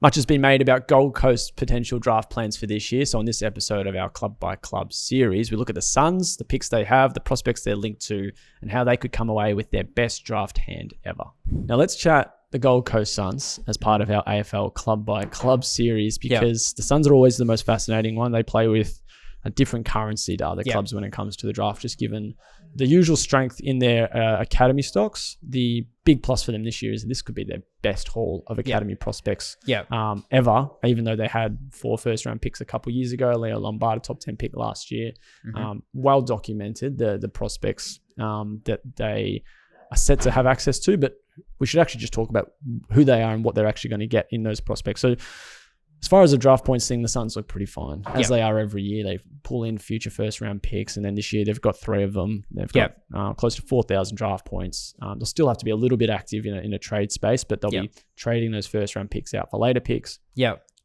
Much has been made about Gold Coast's potential draft plans for this year. So on this episode of our Club by Club series, we look at the Suns, the picks they have, the prospects they're linked to, and how they could come away with their best draft hand ever. Now let's chat the Gold Coast Suns as part of our AFL Club by Club series, because the Suns are always the most fascinating one. They play with a different currency to other clubs when it comes to the draft, just given the usual strength in their academy stocks. The big plus for them this year is this could be their best haul of academy prospects ever, even though they had 4 first-round picks a couple years ago. Leo Lombard, top 10 pick last year. Well documented, the prospects that they are set to have access to, but we should actually just talk about who they are and what they're actually going to get in those prospects. So as far as the draft points thing, the Suns look pretty fine, as they are every year. They pull in future first-round picks, and then this year they've got 3 of them. They've got close to 4,000 draft points. They'll still have to be a little bit active in a trade space, but they'll be trading those first-round picks out for later picks.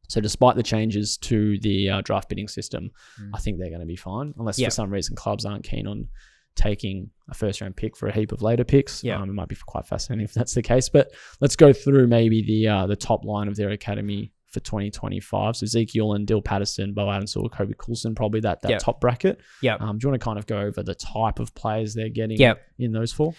So despite the changes to the draft bidding system, I think they're going to be fine, unless for some reason clubs aren't keen on taking a first-round pick for a heap of later picks. It might be quite fascinating if that's the case. But let's go through maybe the top line of their academy for 2025. So Zeke Yulin, Dill Patterson, Bo Adensor, Kobe Coulson, probably that top bracket. Do you want to kind of go over the type of players they're getting in those 4?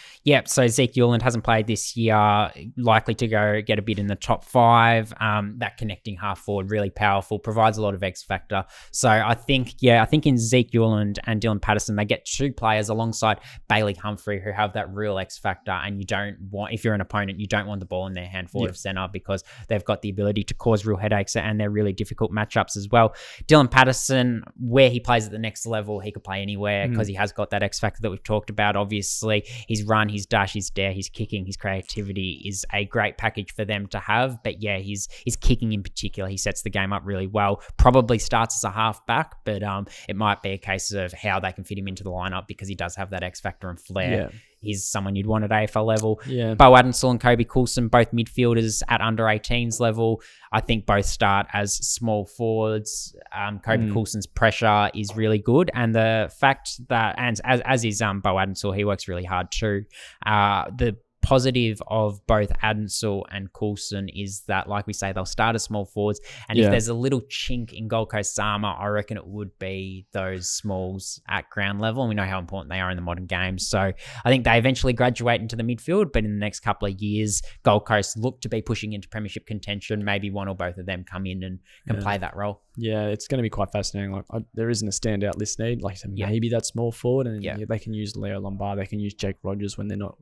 So Zeke Yulin hasn't played this year, likely to go get a bit in the top 5. That connecting half forward, really powerful, provides a lot of X factor. So I think in Zeke Yulin and Dylan Patterson, they get 2 players alongside Bailey Humphrey who have that real X factor, and you don't want, if you're an opponent, you don't want the ball in their hand forward of center, because they've got the ability to cause real headaches, and they're really difficult matchups as well. Dylan Patterson, where he plays at the next level, he could play anywhere because he has got that X factor that we've talked about. Obviously, his run, his dash, his dare, his kicking, his creativity is a great package for them to have. But his kicking in particular, he sets the game up really well. Probably starts as a halfback, but it might be a case of how they can fit him into the lineup, because he does have that X factor and flair. He's someone you'd want at AFL level. Bo Adensor and Kobe Coulson, both midfielders at under 18s level. I think both start as small forwards. Kobe Coulson's pressure is really good, and the fact that, and as is Bo Adensor, he works really hard too. The positive of both Adensor and Coulson is that, like we say, they'll start as small forwards, and if there's a little chink in Gold Coast's armour, I reckon it would be those smalls at ground level, and we know how important they are in the modern game. So I think they eventually graduate into the midfield, but in the next couple of years, Gold Coast look to be pushing into premiership contention. Maybe one or both of them come in and can play that role. It's going to be quite fascinating. Like there isn't a standout list need. Like maybe that small forward, and they can use Leo Lombard, they can use Jake Rogers when they're not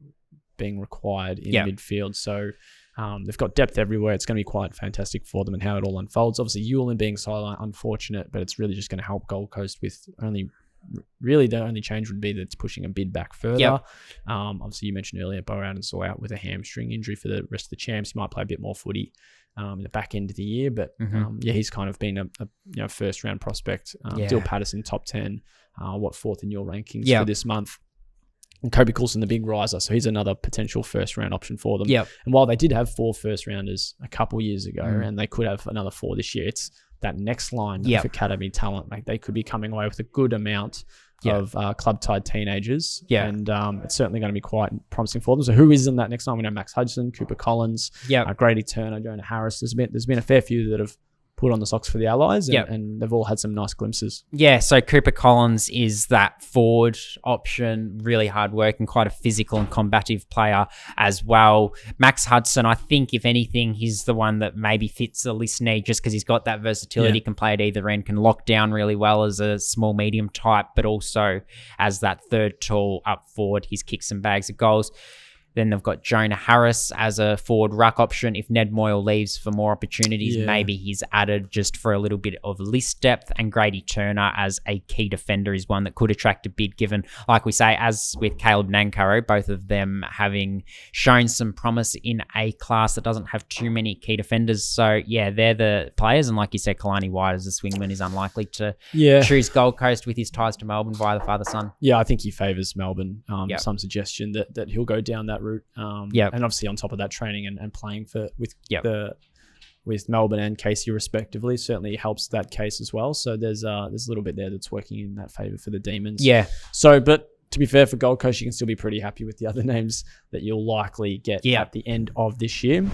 being required in midfield. So they've got depth everywhere. It's going to be quite fantastic for them and how it all unfolds. Obviously, Yulin being sidelined, unfortunate, but it's really just going to help Gold Coast with really the only change would be that it's pushing a bid back further. Obviously, you mentioned earlier, Bo Adensor out with a hamstring injury for the rest of the champs. He might play a bit more footy in the back end of the year, but he's kind of been a first round prospect. Dill Patterson, top 10, 4th in your rankings for this month. And Kobe Coulson, the big riser, so he's another potential first-round option for them. And while they did have 4 first-rounders a couple years ago, and they could have another 4 this year, it's that next line of academy talent. Like they could be coming away with a good amount of club-tied teenagers, and it's certainly going to be quite promising for them. So who is in that next line? We know Max Hudson, Cooper Collins, Grady Turner, Jonah Harris. There's been a fair few that have put on the socks for the Allies, and they've all had some nice glimpses. So Cooper Collins is that forward option, really hard work and quite a physical and combative player as well. Max Hudson, I think if anything, he's the one that maybe fits the list need, just because he's got that versatility, can play at either end, can lock down really well as a small medium type, but also as that third tall up forward, he's kicked some bags of goals. Then they've got Jonah Harris as a forward ruck option. If Ned Moyle leaves for more opportunities, maybe he's added just for a little bit of list depth. And Grady Turner as a key defender is one that could attract a bid, given, like we say, as with Caleb Nankaro, both of them having shown some promise in a class that doesn't have too many key defenders. So, they're the players. And like you said, Kalani White as a swingman is unlikely to choose Gold Coast with his ties to Melbourne via the father-son. I think he favours Melbourne. Some suggestion that he'll go down that route. And obviously on top of that, training and playing with Melbourne and Casey respectively certainly helps that case as well. So there's a little bit there that's working in that favour for the Demons. So, but to be fair, for Gold Coast, you can still be pretty happy with the other names that you'll likely get at the end of this year.